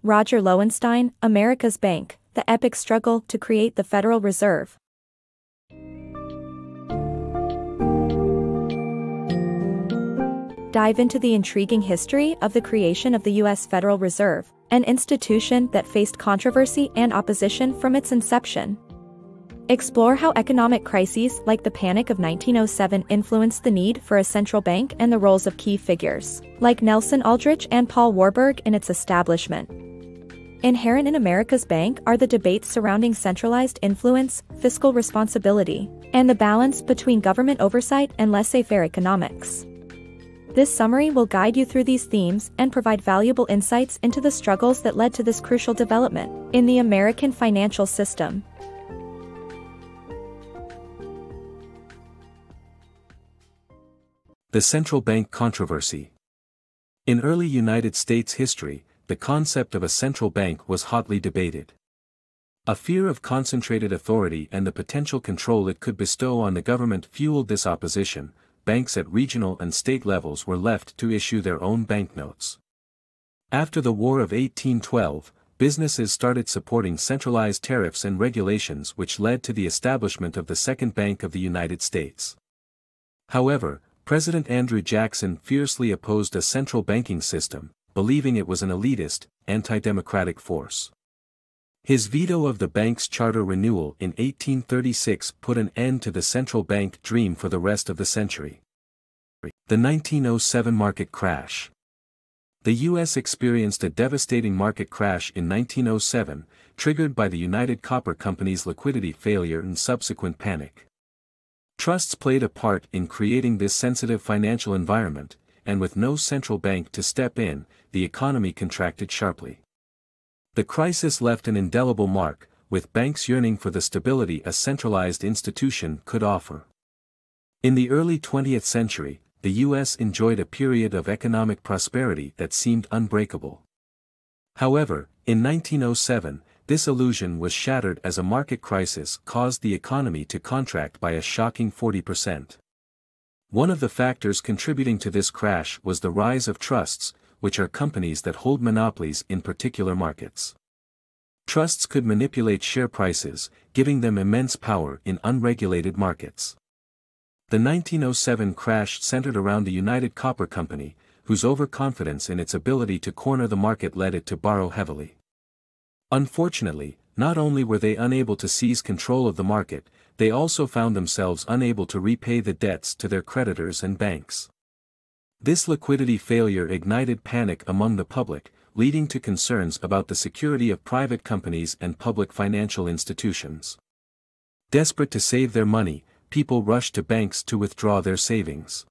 Roger Lowenstein, America's Bank, the epic struggle to create the Federal Reserve. Dive into the intriguing history of the creation of the U.S. Federal Reserve, an institution that faced controversy and opposition from its inception. Explore how economic crises like the Panic of 1907 influenced the need for a central bank and the roles of key figures, like Nelson Aldrich and Paul Warburg, in its establishment. Inherent in America's Bank are the debates surrounding centralized influence, fiscal responsibility, and the balance between government oversight and laissez-faire economics. This summary will guide you through these themes and provide valuable insights into the struggles that led to this crucial development in the American financial system. The central bank controversy. In early United States history, the concept of a central bank was hotly debated. A fear of concentrated authority and the potential control it could bestow on the government fueled this opposition. Banks at regional and state levels were left to issue their own banknotes. After the War of 1812, businesses started supporting centralized tariffs and regulations, which led to the establishment of the Second Bank of the United States. However, President Andrew Jackson fiercely opposed a central banking system, believing it was an elitist, anti-democratic force. His veto of the bank's charter renewal in 1836 put an end to the central bank dream for the rest of the century. The 1907 market crash. The U.S. experienced a devastating market crash in 1907, triggered by the United Copper Company's liquidity failure and subsequent panic. Trusts played a part in creating this sensitive financial environment, and with no central bank to step in, the economy contracted sharply. The crisis left an indelible mark, with banks yearning for the stability a centralized institution could offer. In the early 20th century, the U.S. enjoyed a period of economic prosperity that seemed unbreakable. However, in 1907, this illusion was shattered as a market crisis caused the economy to contract by a shocking 40%. One of the factors contributing to this crash was the rise of trusts, which are companies that hold monopolies in particular markets. Trusts could manipulate share prices, giving them immense power in unregulated markets. The 1907 crash centered around the United Copper Company, whose overconfidence in its ability to corner the market led it to borrow heavily. Unfortunately, not only were they unable to seize control of the market, they also found themselves unable to repay the debts to their creditors and banks. This liquidity failure ignited panic among the public, leading to concerns about the security of private companies and public financial institutions. Desperate to save their money, people rushed to banks to withdraw their savings.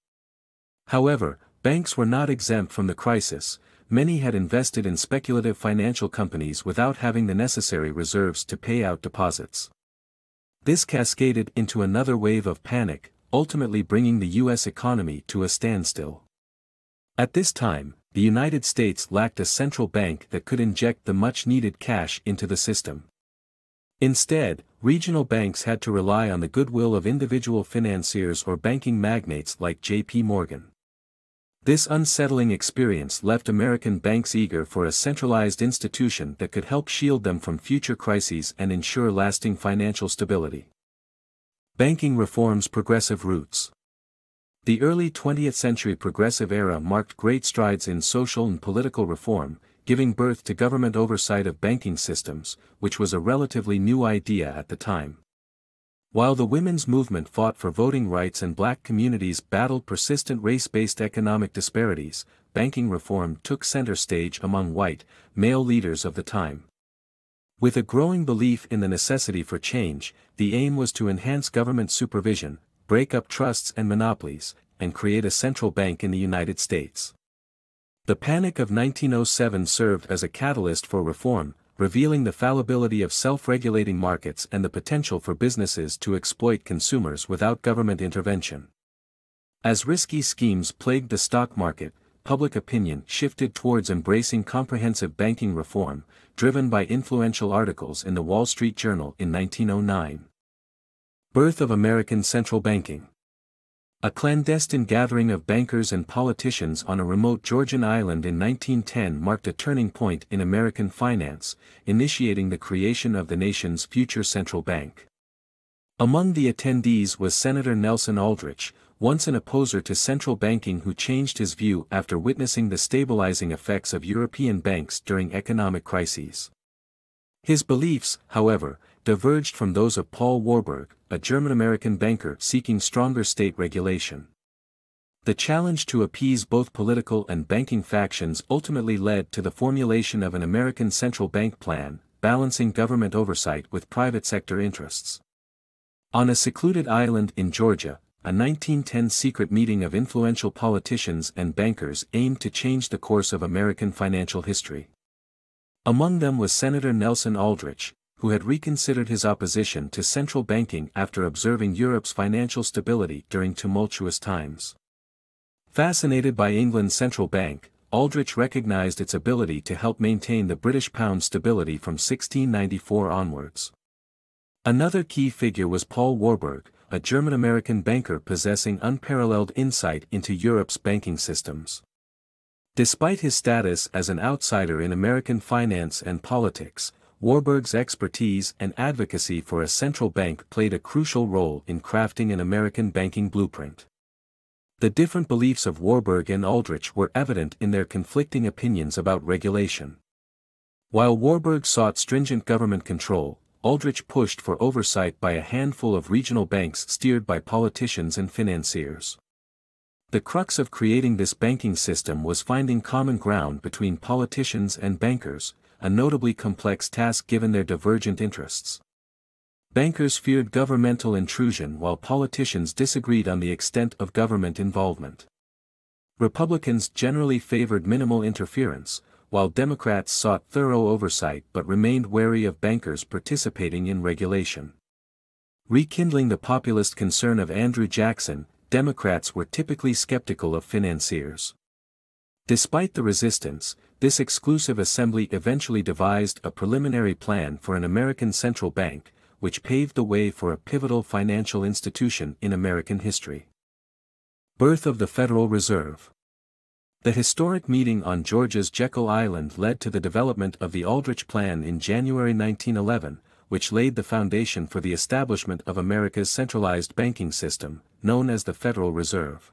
However, banks were not exempt from the crisis. Many had invested in speculative financial companies without having the necessary reserves to pay out deposits. This cascaded into another wave of panic, ultimately bringing the U.S. economy to a standstill. At this time, the United States lacked a central bank that could inject the much-needed cash into the system. Instead, regional banks had to rely on the goodwill of individual financiers or banking magnates like J.P. Morgan. This unsettling experience left American banks eager for a centralized institution that could help shield them from future crises and ensure lasting financial stability. Banking reform's progressive roots. The early 20th century progressive era marked great strides in social and political reform, giving birth to government oversight of banking systems, which was a relatively new idea at the time. While the women's movement fought for voting rights and black communities battled persistent race-based economic disparities, banking reform took center stage among white, male leaders of the time. With a growing belief in the necessity for change, the aim was to enhance government supervision, break up trusts and monopolies, and create a central bank in the United States. The Panic of 1907 served as a catalyst for reform, revealing the fallibility of self-regulating markets and the potential for businesses to exploit consumers without government intervention. As risky schemes plagued the stock market, public opinion shifted towards embracing comprehensive banking reform, driven by influential articles in the Wall Street Journal in 1909. Birth of American central banking. A clandestine gathering of bankers and politicians on a remote Georgian island in 1910 marked a turning point in American finance, initiating the creation of the nation's future central bank. Among the attendees was Senator Nelson Aldrich, once an opposer to central banking who changed his view after witnessing the stabilizing effects of European banks during economic crises. His beliefs, however, diverged from those of Paul Warburg, a German-American banker seeking stronger state regulation. The challenge to appease both political and banking factions ultimately led to the formulation of an American central bank plan, balancing government oversight with private sector interests. On a secluded island in Georgia, a 1910 secret meeting of influential politicians and bankers aimed to change the course of American financial history. Among them was Senator Nelson Aldrich, who had reconsidered his opposition to central banking after observing Europe's financial stability during tumultuous times. Fascinated by England's central bank, Aldrich recognized its ability to help maintain the British pound's stability from 1694 onwards. Another key figure was Paul Warburg, a German-American banker possessing unparalleled insight into Europe's banking systems. Despite his status as an outsider in American finance and politics, Warburg's expertise and advocacy for a central bank played a crucial role in crafting an American banking blueprint. The different beliefs of Warburg and Aldrich were evident in their conflicting opinions about regulation. While Warburg sought stringent government control, Aldrich pushed for oversight by a handful of regional banks steered by politicians and financiers. The crux of creating this banking system was finding common ground between politicians and bankers, a notably complex task given their divergent interests. Bankers feared governmental intrusion while politicians disagreed on the extent of government involvement. Republicans generally favored minimal interference, while Democrats sought thorough oversight but remained wary of bankers participating in regulation. Rekindling the populist concern of Andrew Jackson, Democrats were typically skeptical of financiers. Despite the resistance, this exclusive assembly eventually devised a preliminary plan for an American central bank, which paved the way for a pivotal financial institution in American history. Birth of the Federal Reserve. The historic meeting on Georgia's Jekyll Island led to the development of the Aldrich Plan in January 1911, which laid the foundation for the establishment of America's centralized banking system, known as the Federal Reserve.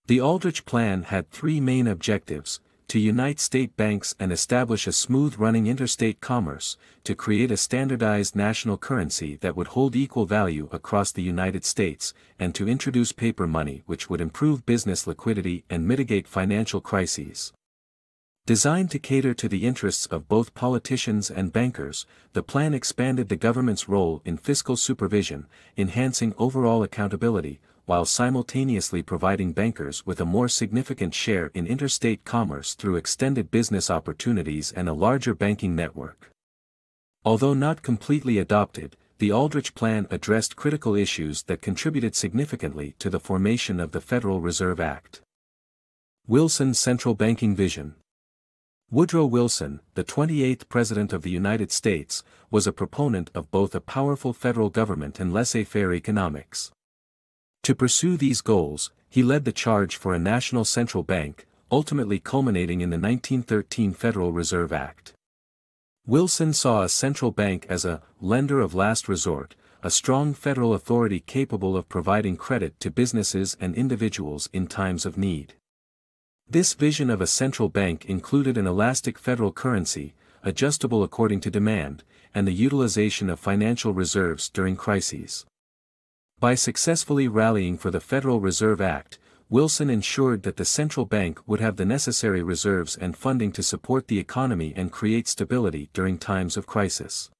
The Aldrich Plan had three main objectives: to unite state banks and establish a smooth-running interstate commerce, to create a standardized national currency that would hold equal value across the United States, and to introduce paper money which would improve business liquidity and mitigate financial crises. Designed to cater to the interests of both politicians and bankers, the plan expanded the government's role in fiscal supervision, enhancing overall accountability, while simultaneously providing bankers with a more significant share in interstate commerce through extended business opportunities and a larger banking network. Although not completely adopted, the Aldrich Plan addressed critical issues that contributed significantly to the formation of the Federal Reserve Act. Wilson's central banking vision. Woodrow Wilson, the 28th President of the United States, was a proponent of both a powerful federal government and laissez-faire economics. To pursue these goals, he led the charge for a national central bank, ultimately culminating in the 1913 Federal Reserve Act. Wilson saw a central bank as a lender of last resort, a strong federal authority capable of providing credit to businesses and individuals in times of need. This vision of a central bank included an elastic federal currency, adjustable according to demand, and the utilization of financial reserves during crises. By successfully rallying for the Federal Reserve Act, Wilson ensured that the central bank would have the necessary reserves and funding to support the economy and create stability during times of crisis.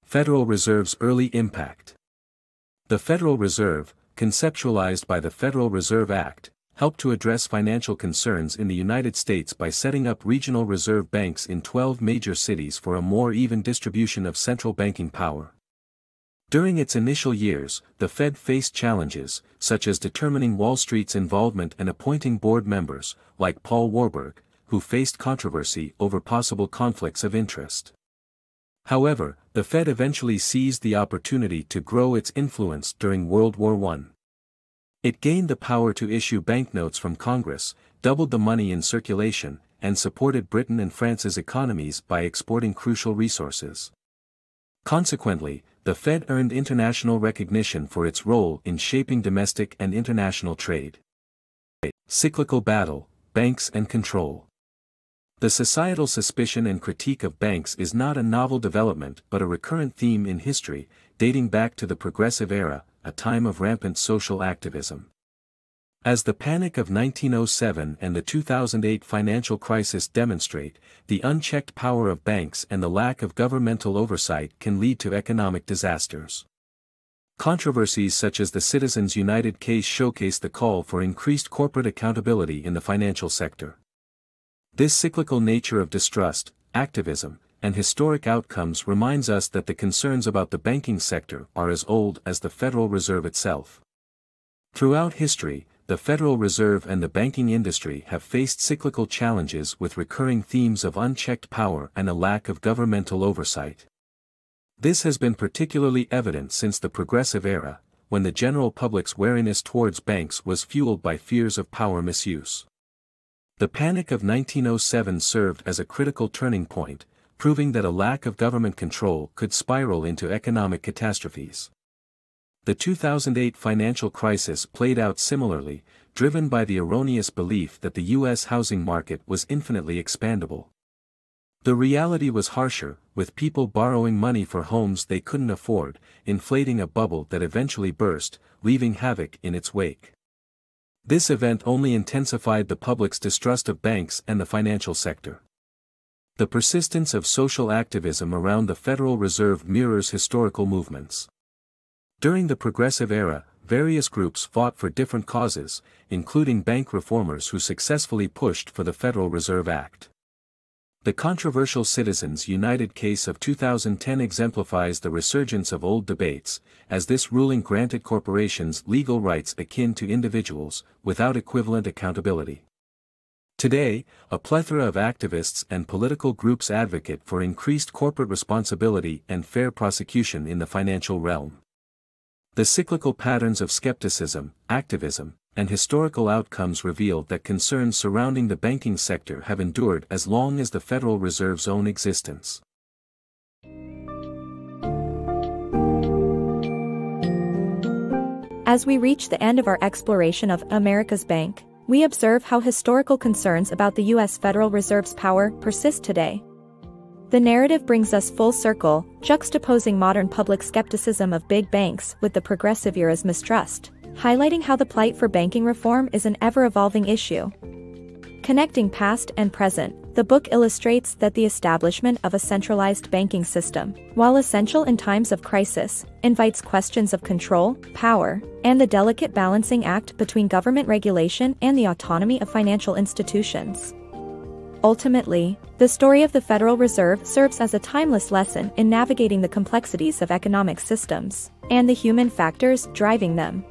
Federal Reserve's early impact. The Federal Reserve, conceptualized by the Federal Reserve Act, helped to address financial concerns in the United States by setting up regional reserve banks in 12 major cities for a more even distribution of central banking power. During its initial years, the Fed faced challenges, such as determining Wall Street's involvement and appointing board members, like Paul Warburg, who faced controversy over possible conflicts of interest. However, the Fed eventually seized the opportunity to grow its influence during World War I. It gained the power to issue banknotes from Congress, doubled the money in circulation, and supported Britain and France's economies by exporting crucial resources. Consequently, the Fed earned international recognition for its role in shaping domestic and international trade. Cyclical battle, banks and control. The societal suspicion and critique of banks is not a novel development but a recurrent theme in history, dating back to the Progressive Era, a time of rampant social activism. As the Panic of 1907 and the 2008 financial crisis demonstrate, the unchecked power of banks and the lack of governmental oversight can lead to economic disasters. Controversies such as the Citizens United case showcase the call for increased corporate accountability in the financial sector. This cyclical nature of distrust, activism, and historic outcomes reminds us that the concerns about the banking sector are as old as the Federal Reserve itself. Throughout history, the Federal Reserve and the banking industry have faced cyclical challenges with recurring themes of unchecked power and a lack of governmental oversight. This has been particularly evident since the Progressive Era, when the general public's wariness towards banks was fueled by fears of power misuse. The Panic of 1907 served as a critical turning point, proving that a lack of government control could spiral into economic catastrophes. The 2008 financial crisis played out similarly, driven by the erroneous belief that the U.S. housing market was infinitely expandable. The reality was harsher, with people borrowing money for homes they couldn't afford, inflating a bubble that eventually burst, leaving havoc in its wake. This event only intensified the public's distrust of banks and the financial sector. The persistence of social activism around the Federal Reserve mirrors historical movements. During the Progressive Era, various groups fought for different causes, including bank reformers who successfully pushed for the Federal Reserve Act. The controversial Citizens United case of 2010 exemplifies the resurgence of old debates, as this ruling granted corporations legal rights akin to individuals, without equivalent accountability. Today, a plethora of activists and political groups advocate for increased corporate responsibility and fair prosecution in the financial realm. The cyclical patterns of skepticism, activism, and historical outcomes reveal that concerns surrounding the banking sector have endured as long as the Federal Reserve's own existence. As we reach the end of our exploration of America's Bank, we observe how historical concerns about the U.S. Federal Reserve's power persist today. The narrative brings us full circle, juxtaposing modern public skepticism of big banks with the Progressive Era's mistrust, highlighting how the plight for banking reform is an ever-evolving issue. Connecting past and present, the book illustrates that the establishment of a centralized banking system, while essential in times of crisis, invites questions of control, power, and the delicate balancing act between government regulation and the autonomy of financial institutions. Ultimately, the story of the Federal Reserve serves as a timeless lesson in navigating the complexities of economic systems and the human factors driving them.